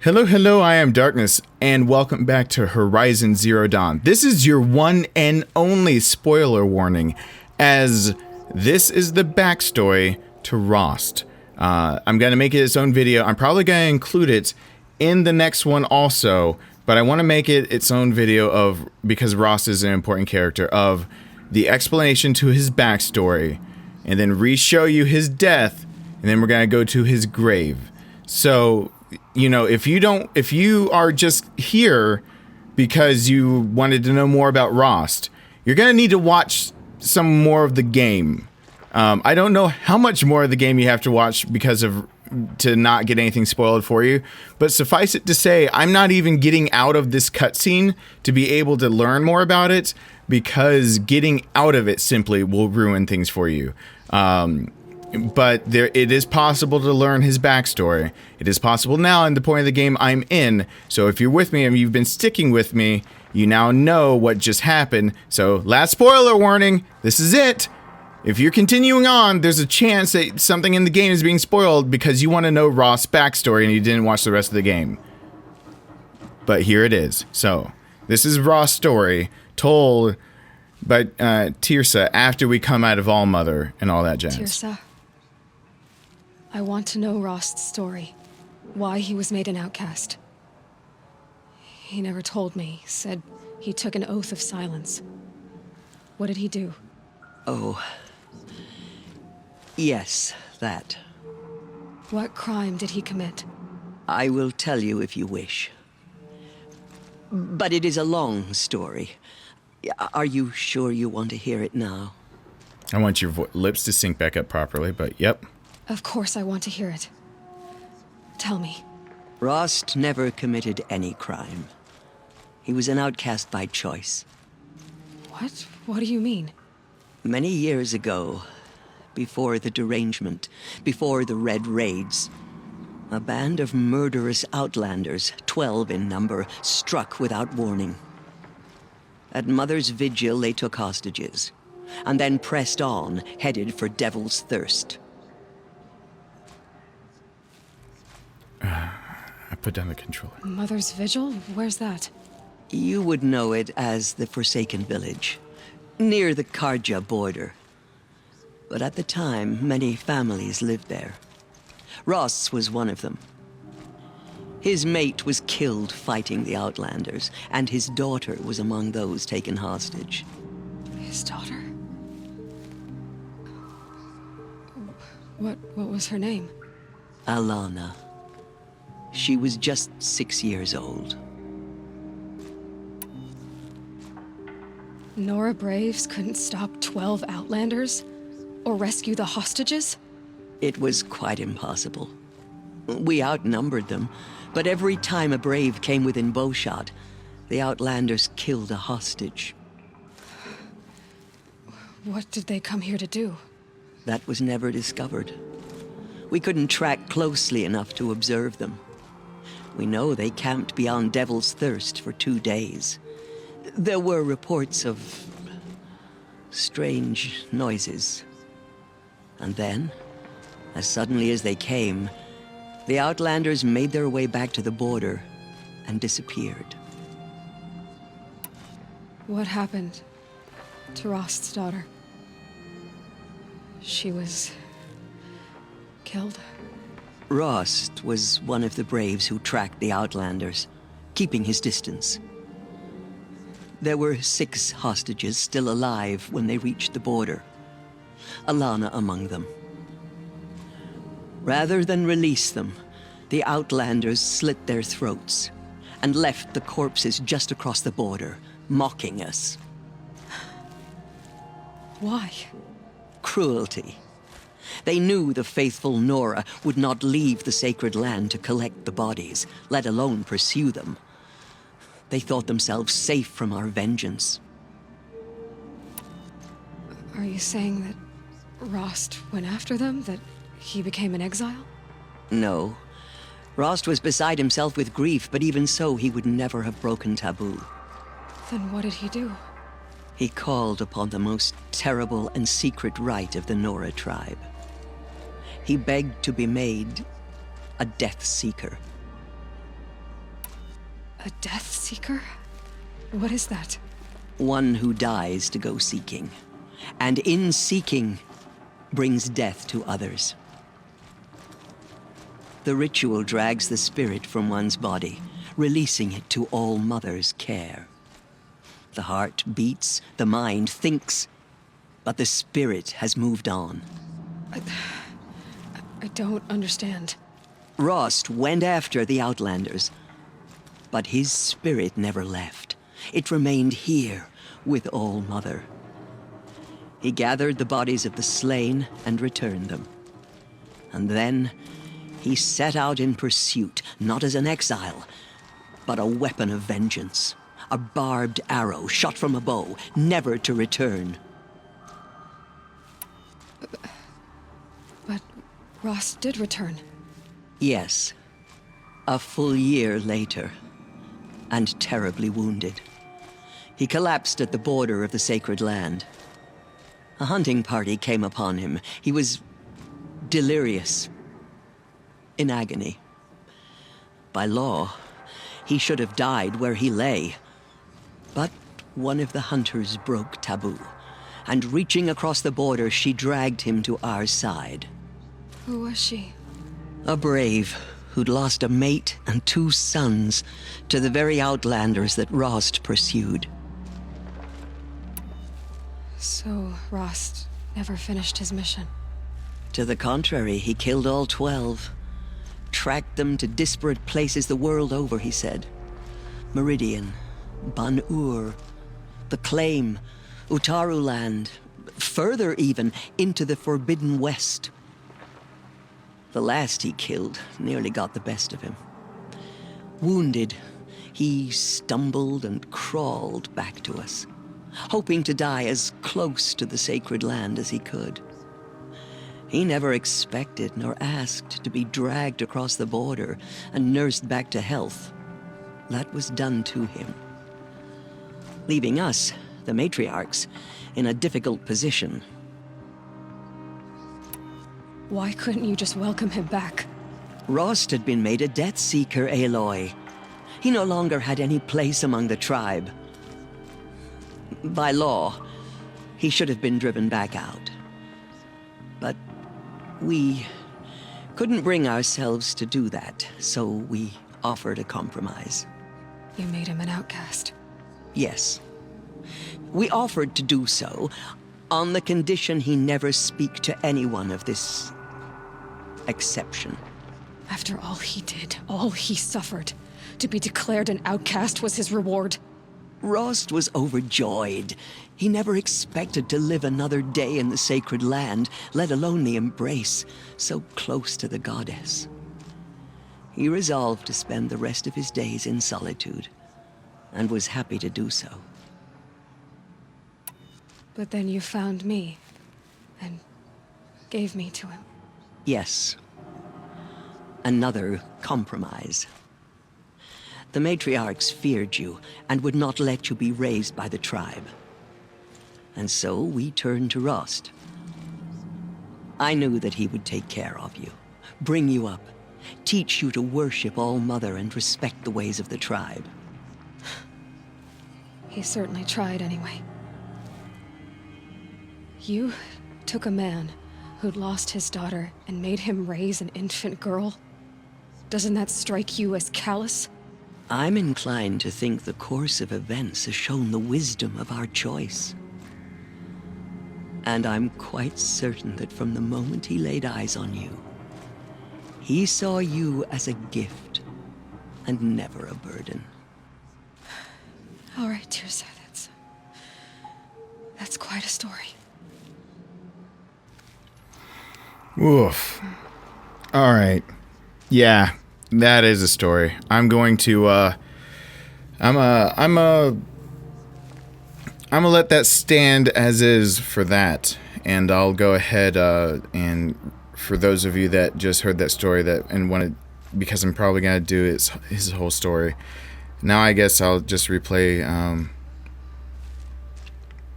Hello, hello, I am Darkness, and welcome back to Horizon Zero Dawn. This is your one and only spoiler warning, as this is the backstory to Rost. I'm going to make it its own video. I'm probably going to include it in the next one also, but I want to make it its own video of, because Rost is an important character, of the explanation to his backstory, and then re-show you his death, and then we're going to go to his grave. So, you know, if you are just here because you wanted to know more about Rost, you're going to need to watch some more of the game. I don't know how much more of the game you have to watch to not get anything spoiled for you, but suffice it to say, I'm not even getting out of this cutscene to be able to learn more about it, because getting out of it simply will ruin things for you. But it is possible to learn his backstory. It is possible now in the point of the game I'm in. So if you're with me and you've been sticking with me, you now know what just happened. So last spoiler warning, this is it. If you're continuing on, there's a chance that something in the game is being spoiled because you want to know Rost's backstory and you didn't watch the rest of the game. But here it is. So this is Rost's story told by Tirsa after we come out of All-Mother and all that jazz. Tirsa, I want to know Rost's story. Why he was made an outcast. He never told me. Said he took an oath of silence. What did he do? Oh. Yes, that. What crime did he commit? I will tell you if you wish. But it is a long story. Are you sure you want to hear it now? I want your lips to sync back up properly, but yep. Of course I want to hear it. Tell me. Rost never committed any crime. He was an outcast by choice. What? What do you mean? Many years ago, before the derangement, before the Red Raids, a band of murderous outlanders, 12 in number, struck without warning. At Mother's vigil, they took hostages, and then pressed on, headed for Devil's Thirst. I put down the controller. Mother's Vigil? Where's that? You would know it as the Forsaken Village, near the Karja border. But at the time, many families lived there. Rost's was one of them. His mate was killed fighting the Outlanders, and his daughter was among those taken hostage. His daughter? What was her name? Alana. She was just 6 years old. Nora Braves couldn't stop 12 Outlanders? Or rescue the hostages? It was quite impossible. We outnumbered them, but every time a Brave came within bowshot, the Outlanders killed a hostage. What did they come here to do? That was never discovered. We couldn't track closely enough to observe them. We know they camped beyond Devil's Thirst for 2 days. There were reports of strange noises. And then, as suddenly as they came, the Outlanders made their way back to the border and disappeared. What happened to Rost's daughter? She was killed? Rost was one of the Braves who tracked the Outlanders, keeping his distance. There were 6 hostages still alive when they reached the border. Alana among them. Rather than release them, the Outlanders slit their throats and left the corpses just across the border, mocking us. Why? Cruelty. They knew the faithful Nora would not leave the sacred land to collect the bodies, let alone pursue them. They thought themselves safe from our vengeance. Are you saying that Rost went after them? That he became an exile? No. Rost was beside himself with grief, but even so, he would never have broken taboo. Then what did he do? He called upon the most terrible and secret rite of the Nora tribe. He begged to be made a Death Seeker. A death seeker? What is that? One who dies to go seeking, and in seeking brings death to others. The ritual drags the spirit from one's body, releasing it to All Mother's care. The heart beats, the mind thinks, but the spirit has moved on. I don't understand. Rost went after the Outlanders, but his spirit never left. It remained here with All Mother. He gathered the bodies of the slain and returned them. And then he set out in pursuit, not as an exile, but a weapon of vengeance. A barbed arrow shot from a bow, never to return. But Rost did return. Yes, a full year later, and terribly wounded. He collapsed at the border of the sacred land. A hunting party came upon him. He was delirious, in agony. By law, he should have died where he lay. But one of the hunters broke taboo, and reaching across the border, she dragged him to our side. Who was she? A brave who'd lost a mate and 2 sons to the very Outlanders that Rost pursued. So Rost never finished his mission. To the contrary, he killed all 12. Tracked them to disparate places the world over, he said. Meridian, Ban-Ur, the Claim, Utaru Land, further even, into the Forbidden West. The last he killed nearly got the best of him. Wounded, he stumbled and crawled back to us, hoping to die as close to the sacred land as he could. He never expected nor asked to be dragged across the border and nursed back to health. That was done to him, leaving us, the matriarchs, in a difficult position. Why couldn't you just welcome him back? Rost had been made a death seeker, Aloy. He no longer had any place among the tribe. By law, he should have been driven back out. But we couldn't bring ourselves to do that, so we offered a compromise. You made him an outcast. Yes. We offered to do so on the condition he never speak to anyone of this exception. After all he did, all he suffered, to be declared an outcast was his reward. Rost was overjoyed. He never expected to live another day in the sacred land, let alone the embrace, so close to the goddess. He resolved to spend the rest of his days in solitude, and was happy to do so. But then you found me, and gave me to him. Yes. Another compromise. The matriarchs feared you, and would not let you be raised by the tribe. And so we turned to Rost. I knew that he would take care of you, bring you up, teach you to worship All Mother and respect the ways of the tribe. He certainly tried anyway. You took a man who'd lost his daughter and made him raise an infant girl? Doesn't that strike you as callous? I'm inclined to think the course of events has shown the wisdom of our choice. And I'm quite certain that from the moment he laid eyes on you, he saw you as a gift and never a burden. All right, Tirsa, that's quite a story. Oof. All right. Yeah, that is a story. I'm going to I'm gonna let that stand as is for that, and I'll go ahead and for those of you that just heard that story and wanted, because I'm probably gonna do his whole story. Now I guess I'll just replay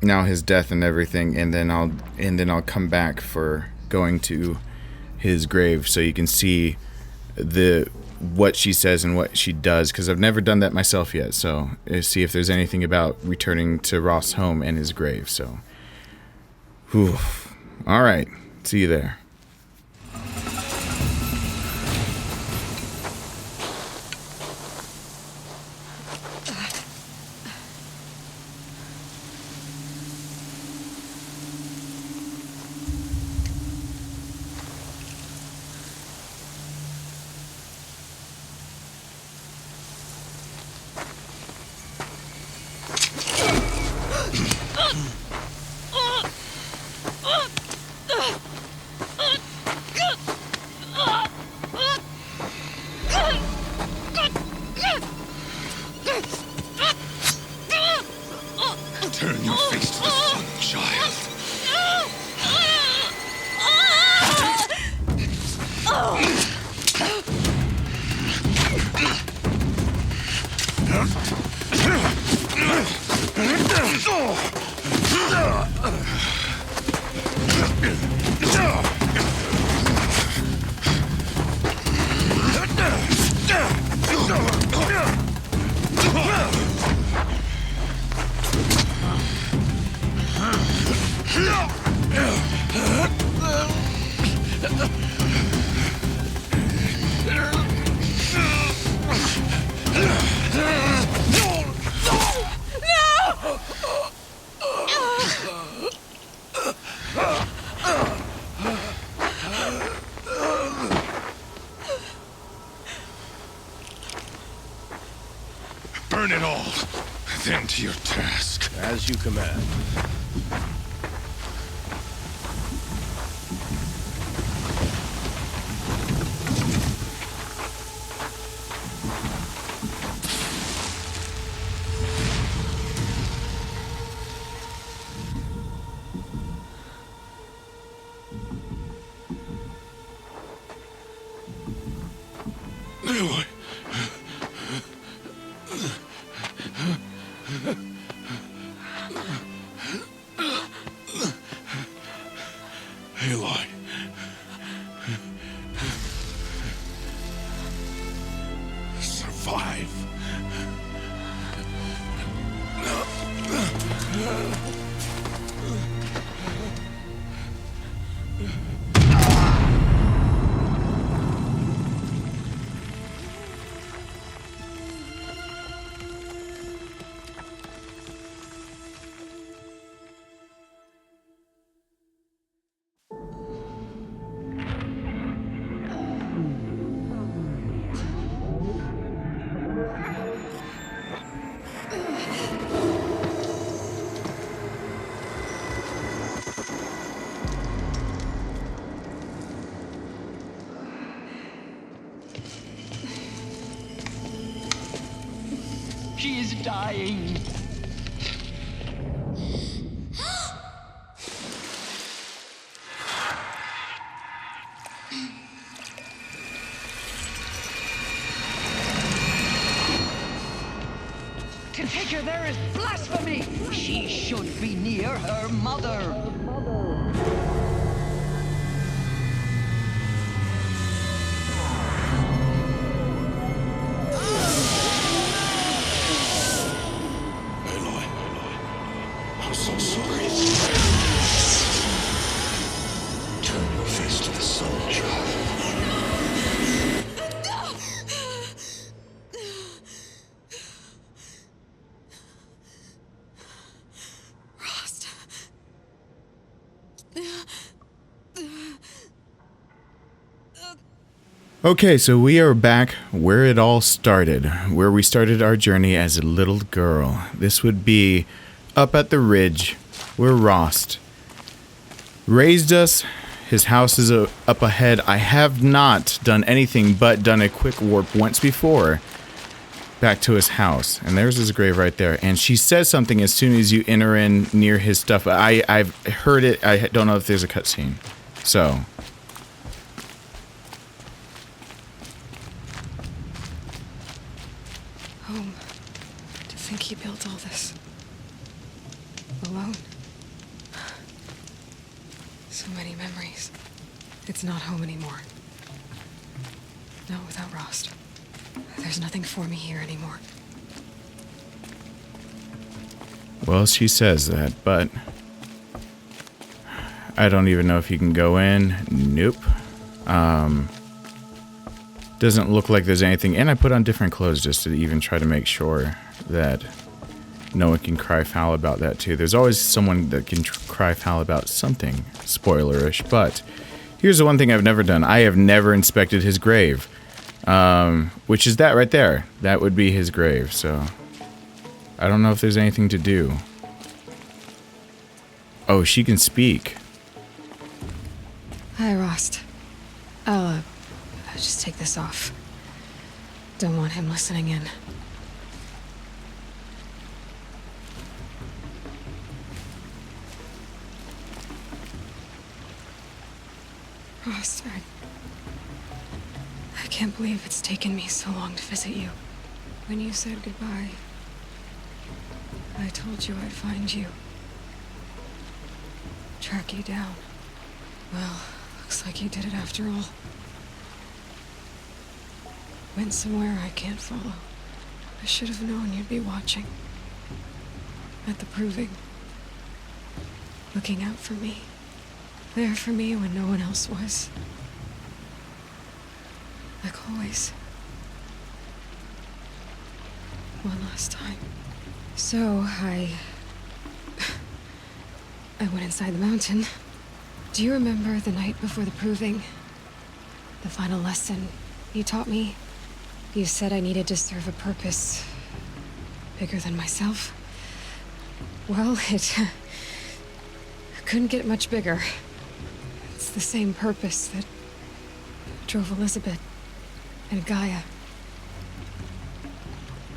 now his death and everything, and then I'll come back for going to his grave, so you can see what she says and what she does, because I've never done that myself yet. So see if there's anything about returning to Rost's home and his grave. So, whew. All right, see you there. Turn your face to the sun, child. Burn it all, then to your task. As you command. Aloy. Aloy. Survive. She is dying. To take her there is blasphemy. She should be near her mother. Aloy. I'm so sorry. Turn your face to the sun, child. Rost. Okay, so we are back where it all started, where we started our journey as a little girl. This would be up at the ridge where Rost raised us. His house is up ahead. I have not done anything but done a quick warp once before back to his house. And there's his grave right there. And she says something as soon as you enter in near his stuff. I've heard it. I don't know if there's a cutscene. So... Home. To think he built all this. Alone. So many memories. It's not home anymore. Not without Rost. There's nothing for me here anymore. Well, she says that, but I don't even know if you can go in. Nope. Doesn't look like there's anything. And I put on different clothes just to even try to make sure that no one can cry foul about that too. There's always someone that can cry foul about something spoilerish, but here's the one thing I've never done. I have never inspected his grave, which is that right there. That would be his grave, so I don't know if there's anything to do. Oh, she can speak. Hi, Rost. I'll just take this off. Don't want him listening in. Rost, I can't believe it's taken me so long to visit you. When you said goodbye, I told you I'd find you. Track you down. Well, looks like you did it after all. Went somewhere I can't follow. I should have known you'd be watching. At the proving. Looking out for me. There for me when no one else was. Like always. One last time. So, I went inside the mountain. Do you remember the night before the proving? The final lesson you taught me? You said I needed to serve a purpose bigger than myself. Well, it couldn't get much bigger. It's the same purpose that drove Elizabeth and Gaia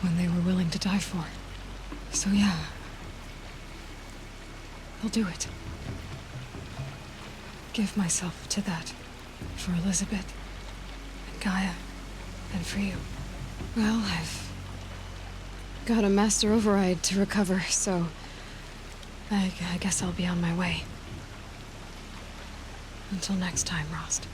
when they were willing to die for. So yeah, I'll do it. Give myself to that for Elizabeth and Gaia and for you. Well, I've got a master override to recover, so I guess I'll be on my way. Until next time, Rost.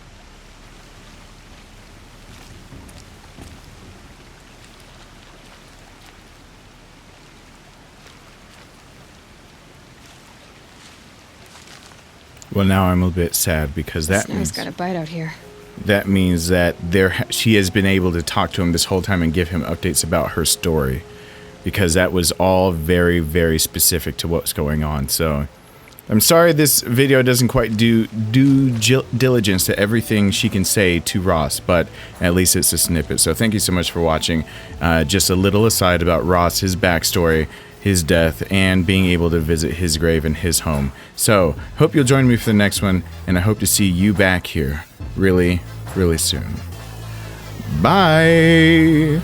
Well, now I'm a bit sad because that Snow's means got a bite out here. that means that she has been able to talk to him this whole time and give him updates about her story, because that was all very, very specific to what's going on. So I'm sorry this video doesn't quite do diligence to everything she can say to Rost, but at least it's a snippet. So thank you so much for watching. Just a little aside about Rost, his backstory, his death, and being able to visit his grave and his home. So hope you'll join me for the next one, and I hope to see you back here really, really soon. Bye!